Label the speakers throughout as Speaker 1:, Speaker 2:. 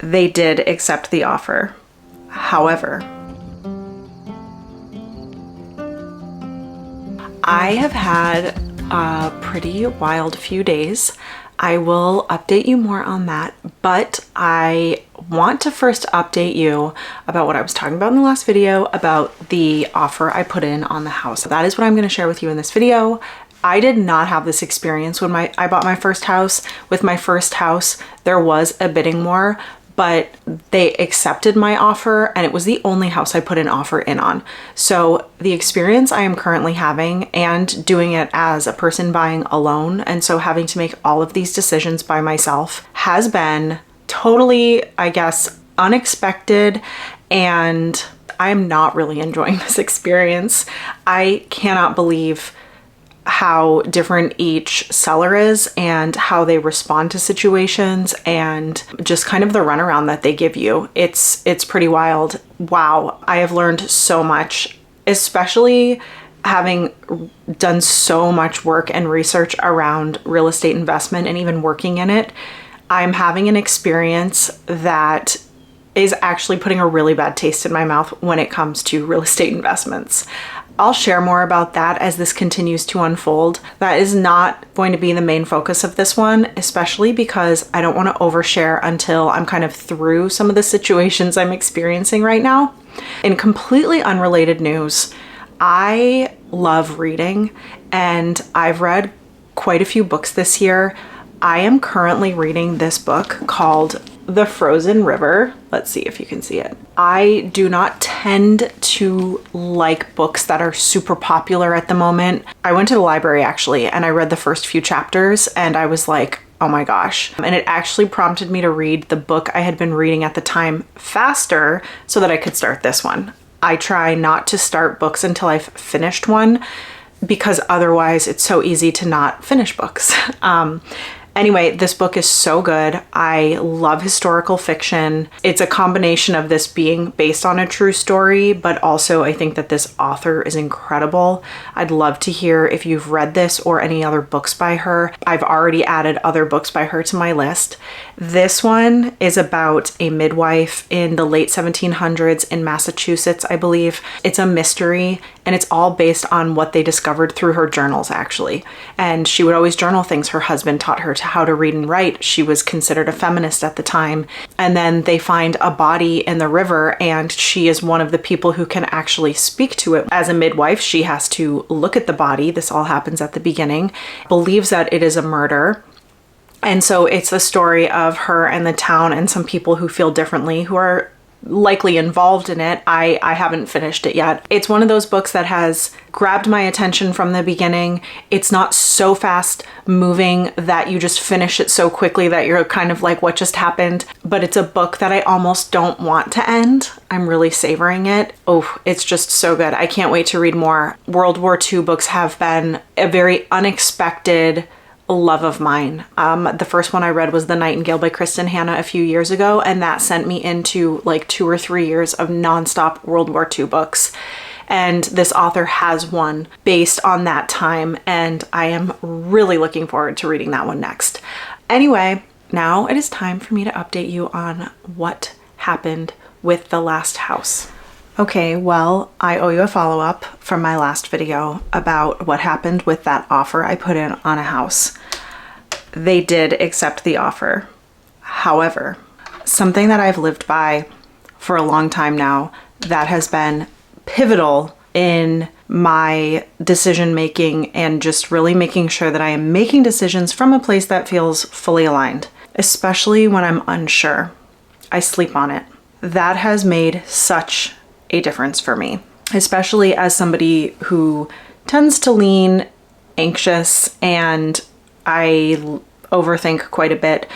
Speaker 1: They did accept the offer. However, I have had a pretty wild few days. I will update you more on that, but I want to first update you about what I was talking about in the last video about the offer I put in on the house. So that is what I'm going to share with you in this video. I did not have this experience when I bought my first house. With my first house, there was a bidding war, but they accepted my offer and it was the only house I put an offer in on. So the experience I am currently having and doing it as a person buying alone, and so having to make all of these decisions by myself, has been totally, I guess, unexpected, and I am not really enjoying this experience. I cannot believe how different each seller is and how they respond to situations and just kind of the runaround that they give you. It's pretty wild. Wow, I have learned so much, especially having done so much work and research around real estate investment and even working in it. I'm having an experience that is actually putting a really bad taste in my mouth when it comes to real estate investments. I'll share more about that as this continues to unfold. That is not going to be the main focus of this one, especially because I don't want to overshare until I'm kind of through some of the situations I'm experiencing right now. In completely unrelated news, I love reading and I've read quite a few books this year. I am currently reading this book called The Frozen River. Let's see if you can see it. I do not tend to like books that are super popular at the moment. I went to the library actually, and I read the first few chapters and I was like, oh my gosh. And it actually prompted me to read the book I had been reading at the time faster so that I could start this one. I try not to start books until I've finished one because otherwise it's so easy to not finish books. Anyway, this book is so good. I love historical fiction. It's a combination of this being based on a true story, but also I think that this author is incredible. I'd love to hear if you've read this or any other books by her. I've already added other books by her to my list. This one is about a midwife in the late 1700s in Massachusetts, I believe. It's a mystery and it's all based on what they discovered through her journals, actually. And she would always journal things her husband taught her how to read and write. She was considered a feminist at the time. And then they find a body in the river and she is one of the people who can actually speak to it. As a midwife, she has to look at the body. This all happens at the beginning. Believes that it is a murder. And so it's a story of her and the town and some people who feel differently, who are likely involved in it. I haven't finished it yet. It's one of those books that has grabbed my attention from the beginning. It's not so fast moving that you just finish it so quickly that you're kind of like, what just happened? But it's a book that I almost don't want to end. I'm really savoring it. Oh, it's just so good. I can't wait to read more. World War II books have been a very unexpected love of mine. The first one I read was The Nightingale by Kristen Hanna a few years ago, and that sent me into like 2 or 3 years of nonstop World War II books. And this author has one based on that time, and I am really looking forward to reading that one next. Anyway, now it is time for me to update you on what happened with the last house. Okay, well, I owe you a follow-up from my last video about what happened with that offer I put in on a house. They did accept the offer. However, something that I've lived by for a long time now that has been pivotal in my decision making and just really making sure that I am making decisions from a place that feels fully aligned, especially when I'm unsure. I sleep on it. That has made such a difference for me, especially as somebody who tends to lean anxious and I overthink quite a bit.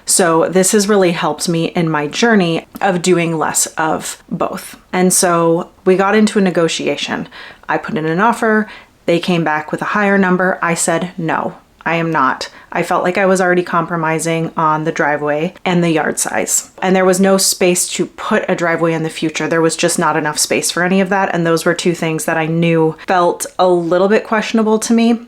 Speaker 1: So this has really helped me in my journey of doing less of both. And so we got into a negotiation. I put in an offer. They came back with a higher number. I said, no, I am not. I felt like I was already compromising on the driveway and the yard size. And there was no space to put a driveway in the future. There was just not enough space for any of that. And those were two things that I knew felt a little bit questionable to me.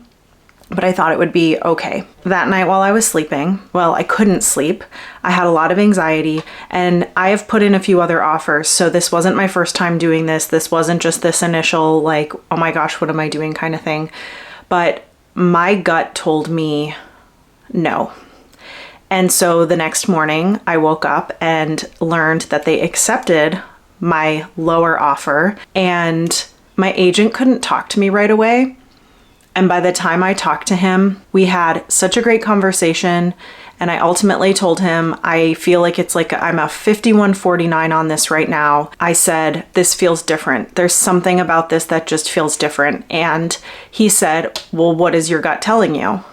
Speaker 1: but I thought it would be okay. That night while I was sleeping, well, I couldn't sleep. I had a lot of anxiety, and I have put in a few other offers. So this wasn't my first time doing this. This wasn't just this initial, like, oh my gosh, what am I doing kind of thing. But my gut told me no. And so the next morning I woke up and learned that they accepted my lower offer, and my agent couldn't talk to me right away. And by the time I talked to him, we had such a great conversation. And I ultimately told him, I feel like it's like I'm a 5149 on this right now. I said, this feels different. There's something about this that just feels different. And he said, well, what is your gut telling you?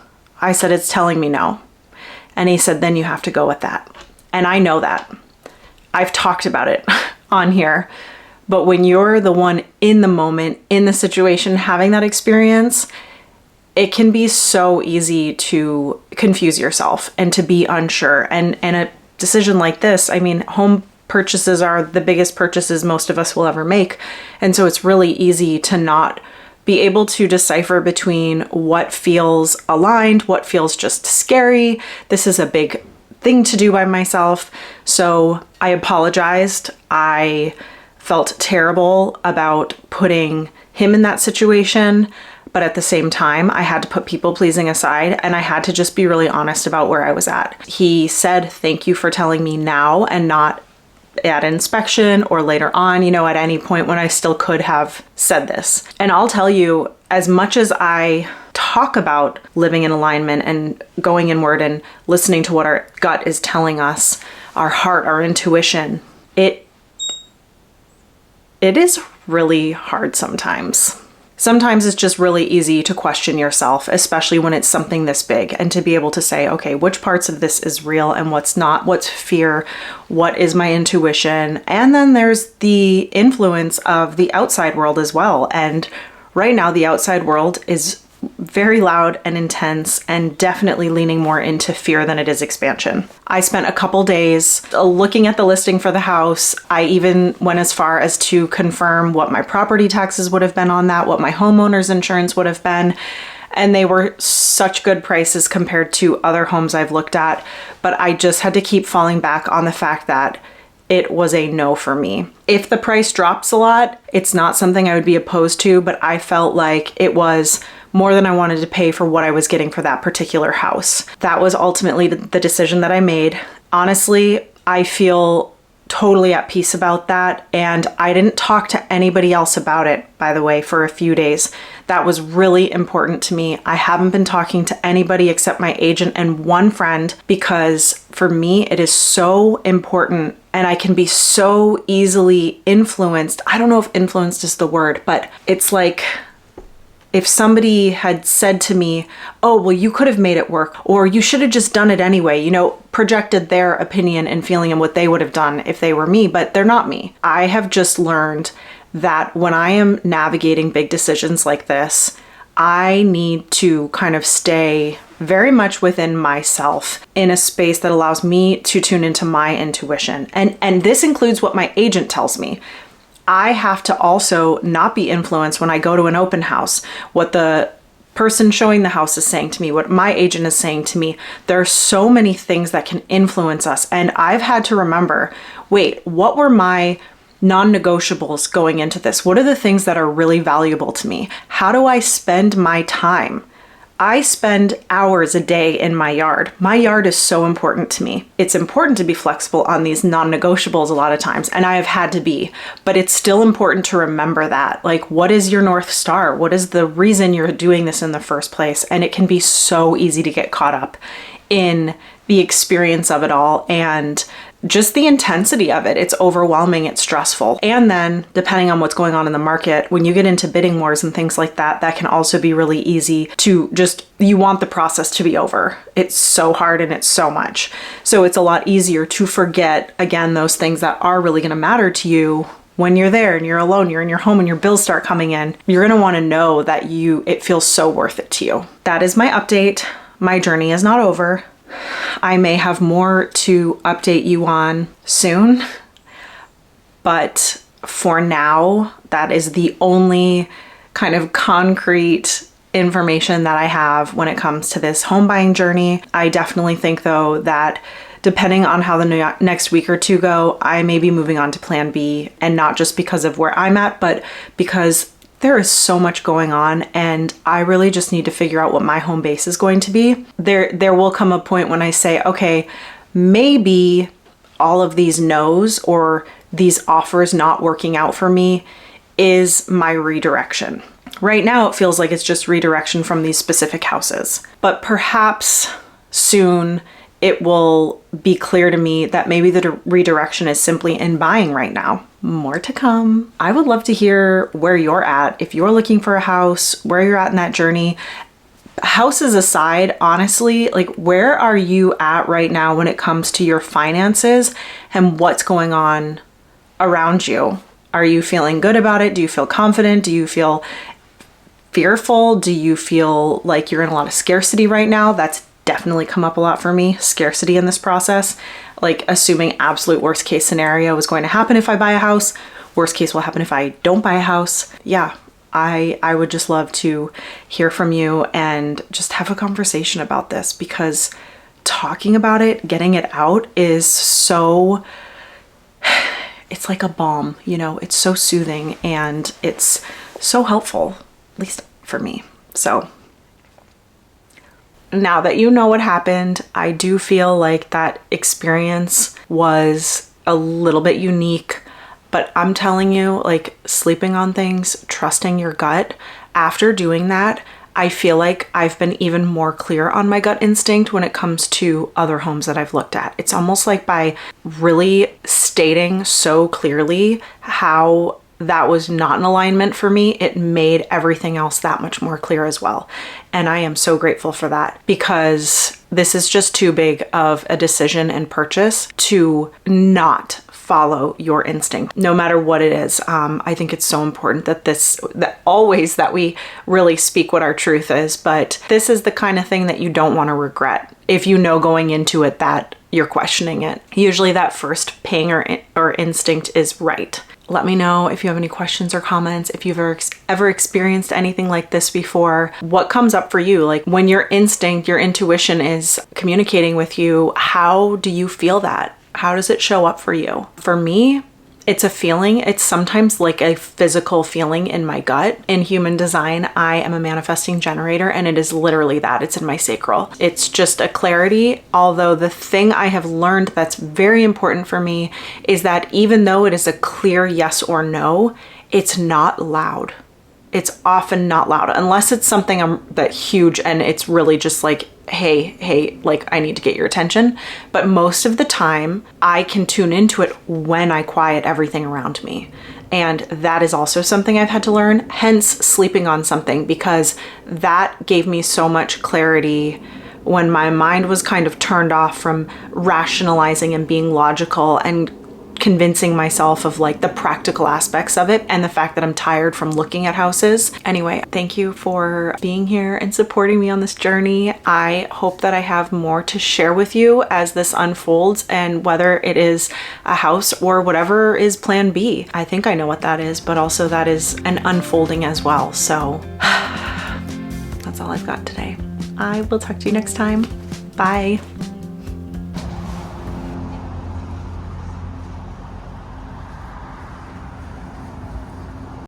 Speaker 1: I said, it's telling me no. And he said, then you have to go with that. And I know that. I've talked about it on here. But when you're the one in the moment, in the situation, having that experience, it can be so easy to confuse yourself and to be unsure. And a decision like this, I mean, home purchases are the biggest purchases most of us will ever make. And so it's really easy to not be able to decipher between what feels aligned, what feels just scary. This is a big thing to do by myself. So I apologized. I felt terrible about putting him in that situation. But at the same time, I had to put people pleasing aside, and I had to just be really honest about where I was at. He said, thank you for telling me now and not at inspection or later on, at any point when I still could have said this. And I'll tell you, as much as I talk about living in alignment and going inward and listening to what our gut is telling us, our heart, our intuition, it is really hard sometimes. Sometimes it's just really easy to question yourself, especially when it's something this big, and to be able to say, okay, which parts of this is real and what's not, what's fear, what is my intuition? And then there's the influence of the outside world as well. And right now, the outside world is very loud and intense and definitely leaning more into fear than it is expansion. I spent a couple days looking at the listing for the house. I even went as far as to confirm what my property taxes would have been on that, what my homeowner's insurance would have been. And they were such good prices compared to other homes I've looked at. But I just had to keep falling back on the fact that it was a no for me. If the price drops a lot, it's not something I would be opposed to, but I felt like it was more than I wanted to pay for what I was getting for that particular house. That was ultimately the decision that I made. Honestly, I feel totally at peace about that. And I didn't talk to anybody else about it, by the way, for a few days. That was really important to me. I haven't been talking to anybody except my agent and one friend, because for me, it is so important and I can be so easily influenced. I don't know if influenced is the word, but it's like if somebody had said to me, oh, well, you could have made it work, or you should have just done it anyway, projected their opinion and feeling and what they would have done if they were me, but they're not me. I have just learned that when I am navigating big decisions like this, I need to kind of stay very much within myself in a space that allows me to tune into my intuition. And this includes what my agent tells me. I have to also not be influenced when I go to an open house, what the person showing the house is saying to me, what my agent is saying to me. There are so many things that can influence us. And I've had to remember, wait, what were my non-negotiables going into this? What are the things that are really valuable to me? How do I spend my time? I spend hours a day in my yard. My yard is so important to me. It's important to be flexible on these non-negotiables a lot of times, and I have had to be, but it's still important to remember that. Like, what is your North Star? What is the reason you're doing this in the first place? And it can be so easy to get caught up in the experience of it all and just the intensity of it. It's overwhelming, it's stressful. And then depending on what's going on in the market, when you get into bidding wars and things like that, that can also be really easy to just, you want the process to be over. It's so hard and it's so much. So it's a lot easier to forget, again, those things that are really going to matter to you when you're there and you're alone, you're in your home and your bills start coming in. You're going to want to know that it feels so worth it to you. That is my update. My journey is not over. I may have more to update you on soon, but for now, that is the only kind of concrete information that I have when it comes to this home buying journey. I definitely think though that depending on how the next week or two go, I may be moving on to plan B, and not just because of where I'm at, but because there is so much going on and I really just need to figure out what my home base is going to be. There will come a point when I say, okay, maybe all of these no's or these offers not working out for me is my redirection. Right now, it feels like it's just redirection from these specific houses, but perhaps soon it will be clear to me that maybe the redirection is simply in buying right now. More to come. I would love to hear where you're at. If you're looking for a house, where you're at in that journey. Houses aside, honestly, like where are you at right now when it comes to your finances and what's going on around you? Are you feeling good about it? Do you feel confident? Do you feel fearful? Do you feel like you're in a lot of scarcity right now? That's definitely come up a lot for me, scarcity in this process. Like assuming absolute worst case scenario is going to happen if I buy a house. Worst case will happen if I don't buy a house. Yeah, I would just love to hear from you and just have a conversation about this, because talking about it, getting it out is so, it's like a balm, you know, it's so soothing and it's so helpful, at least for me. So now that you know what happened, I do feel like that experience was a little bit unique, but I'm telling you, like sleeping on things, trusting your gut, after doing that, I feel like I've been even more clear on my gut instinct when it comes to other homes that I've looked at. It's almost like by really stating so clearly how that was not in alignment for me, it made everything else that much more clear as well. And I am so grateful for that, because this is just too big of a decision and purchase to not follow your instinct, no matter what it is. I think it's so important that we really speak what our truth is, but this is the kind of thing that you don't want to regret if you know going into it that you're questioning it. Usually that first ping or instinct is right. Let me know if you have any questions or comments, if you've ever experienced anything like this before. What comes up for you? Like when your instinct, your intuition is communicating with you, how do you feel that? How does it show up for you? For me, it's a feeling. It's sometimes like a physical feeling in my gut. In human design, I am a manifesting generator, and it is literally that. It's in my sacral. It's just a clarity. Although the thing I have learned that's very important for me is that even though it is a clear yes or no, it's not loud. It's often not loud unless it's something that huge and it's really just like, hey, like I need to get your attention. But most of the time I can tune into it when I quiet everything around me. And that is also something I've had to learn, hence sleeping on something, because that gave me so much clarity when my mind was kind of turned off from rationalizing and being logical and convincing myself of like the practical aspects of it and the fact that I'm tired from looking at houses. Anyway, thank you for being here and supporting me on this journey. I hope that I have more to share with you as this unfolds, and whether it is a house or whatever is plan B. I think I know what that is, but also that is an unfolding as well. So that's all I've got today. I will talk to you next time. Bye.